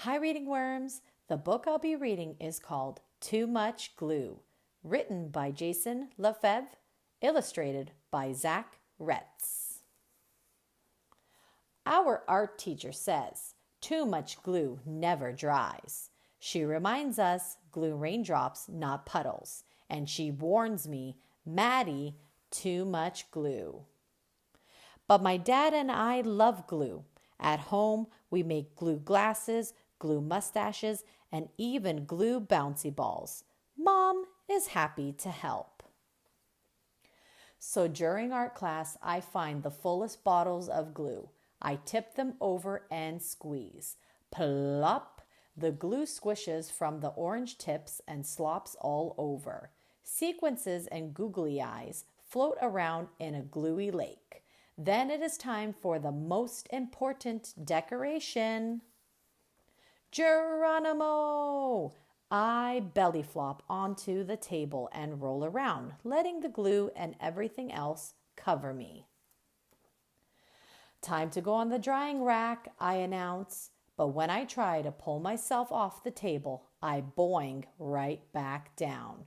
Hi, reading worms. The book I'll be reading is called Too Much Glue, written by Jason Lifebvre, illustrated by Zach Retz. Our art teacher says, too much glue never dries. She reminds us glue raindrops, not puddles. And she warns me, Matty, too much glue. But my dad and I love glue. At home, we make glue glasses, glue mustaches, and even glue bouncy balls. Mom is happy to help. So during art class, I find the fullest bottles of glue. I tip them over and squeeze. Plop! The glue squishes from the orange tips and slops all over. Sequences and googly eyes float around in a gluey lake. Then it is time for the most important decoration. Geronimo! I belly flop onto the table and roll around, letting the glue and everything else cover me. Time to go on the drying rack, I announce. But when I try to pull myself off the table, I boing right back down.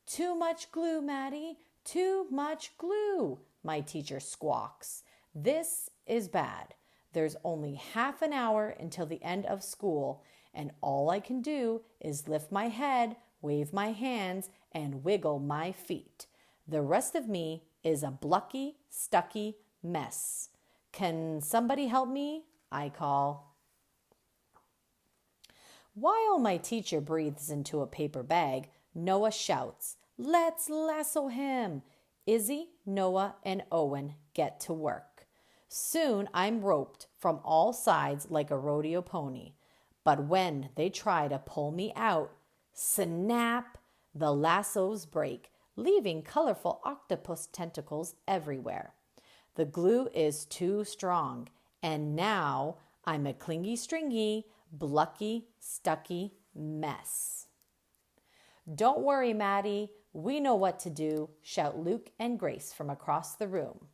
Too much glue, Matty. Too much glue, my teacher squawks. This is bad. There's only half an hour until the end of school, and all I can do is lift my head, wave my hands, and wiggle my feet. The rest of me is a plucky, stucky mess. Can somebody help me? I call. While my teacher breathes into a paper bag, Noah shouts, "Let's lasso him!" Izzy, Noah, and Owen get to work. Soon I'm roped from all sides like a rodeo pony. But when they try to pull me out, snap, the lassos break, leaving colorful octopus tentacles everywhere. The glue is too strong, and now I'm a clingy, stringy, plucky, stucky mess. Don't worry, Matty. We know what to do, shout Luke and Grace from across the room.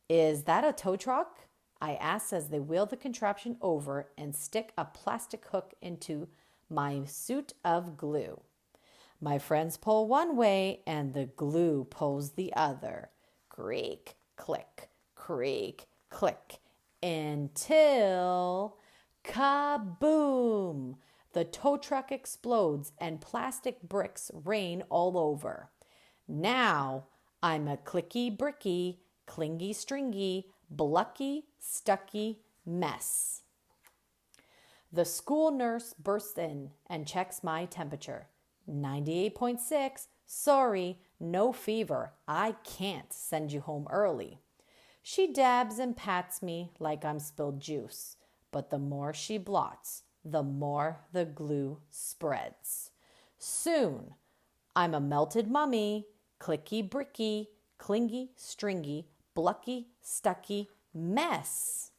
Is that a tow truck? I ask as they wheel the contraption over and stick a plastic hook into my suit of glue. My friends pull one way and the glue pulls the other. Creak, click, creak, click, until kaboom! The tow truck explodes and plastic bricks rain all over. Now I'm a clicky bricky, clingy stringy, plucky, stucky mess. The school nurse bursts in and checks my temperature. 98.6. Sorry, no fever. I can't send you home early. She dabs and pats me like I'm spilled juice, but the more she blots, the more the glue spreads. Soon, I'm a melted mummy, clicky bricky, clingy stringy, plucky stucky mess.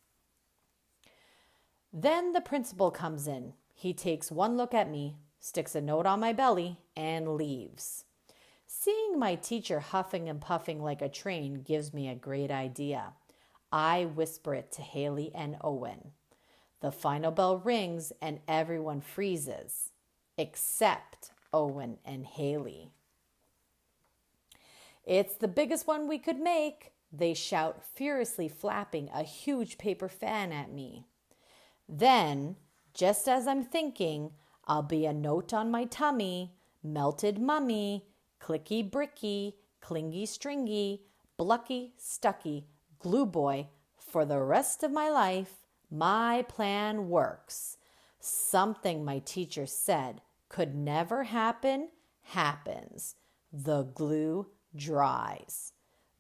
Then the principal comes in. He takes one look at me, sticks a note on my belly, and leaves. Seeing my teacher huffing and puffing like a train gives me a great idea. I whisper it to Haley and Owen. The final bell rings and everyone freezes, except Owen and Haley. It's the biggest one we could make, they shout, furiously flapping a huge paper fan at me. Then, just as I'm thinking, I'll be a note on my tummy, melted mummy, clicky bricky, clingy stringy, plucky stucky, glue boy, for the rest of my life. My plan works. Something my teacher said could never happen, happens. The glue dries.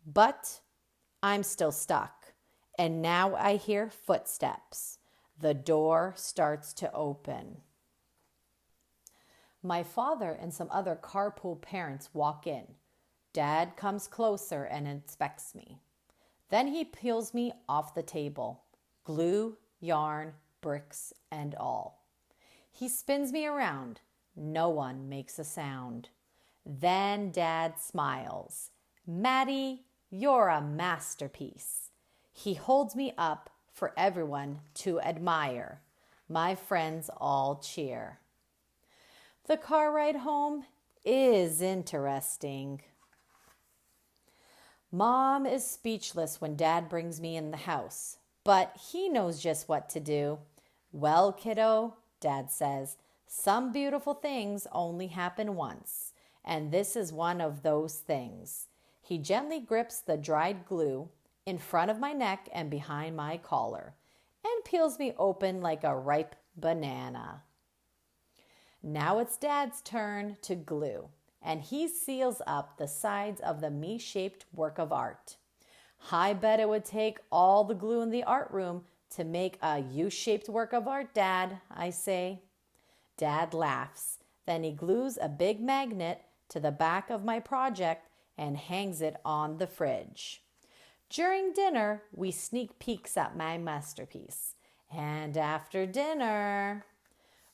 But I'm still stuck, and now I hear footsteps. The door starts to open. My father and some other carpool parents walk in. Dad comes closer and inspects me. Then he peels me off the table. Glue, yarn, bricks, and all. He spins me around. No one makes a sound. Then Dad smiles. Matty, you're a masterpiece. He holds me up for everyone to admire. My friends all cheer. The car ride home is interesting. Mom is speechless when Dad brings me in the house, but he knows just what to do. Well, kiddo, Dad says, some beautiful things only happen once, and this is one of those things. He gently grips the dried glue in front of my neck and behind my collar and peels me open like a ripe banana. Now it's Dad's turn to glue, and he seals up the sides of the me-shaped work of art. I bet it would take all the glue in the art room to make a U-shaped work of art, Dad, I say. Dad laughs. Then he glues a big magnet to the back of my project and hangs it on the fridge. During dinner, we sneak peeks at my masterpiece. And after dinner,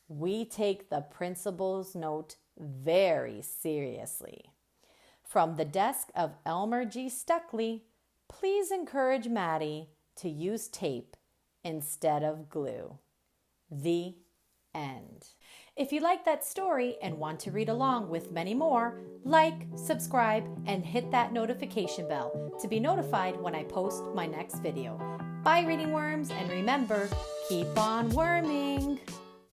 we take the principal's note very seriously. From the desk of Elmer G. Stuckley, please encourage Matty to use tape instead of glue. The end. If you like that story and want to read along with many more, like, subscribe, and hit that notification bell to be notified when I post my next video. Bye, reading worms, and remember, keep on worming.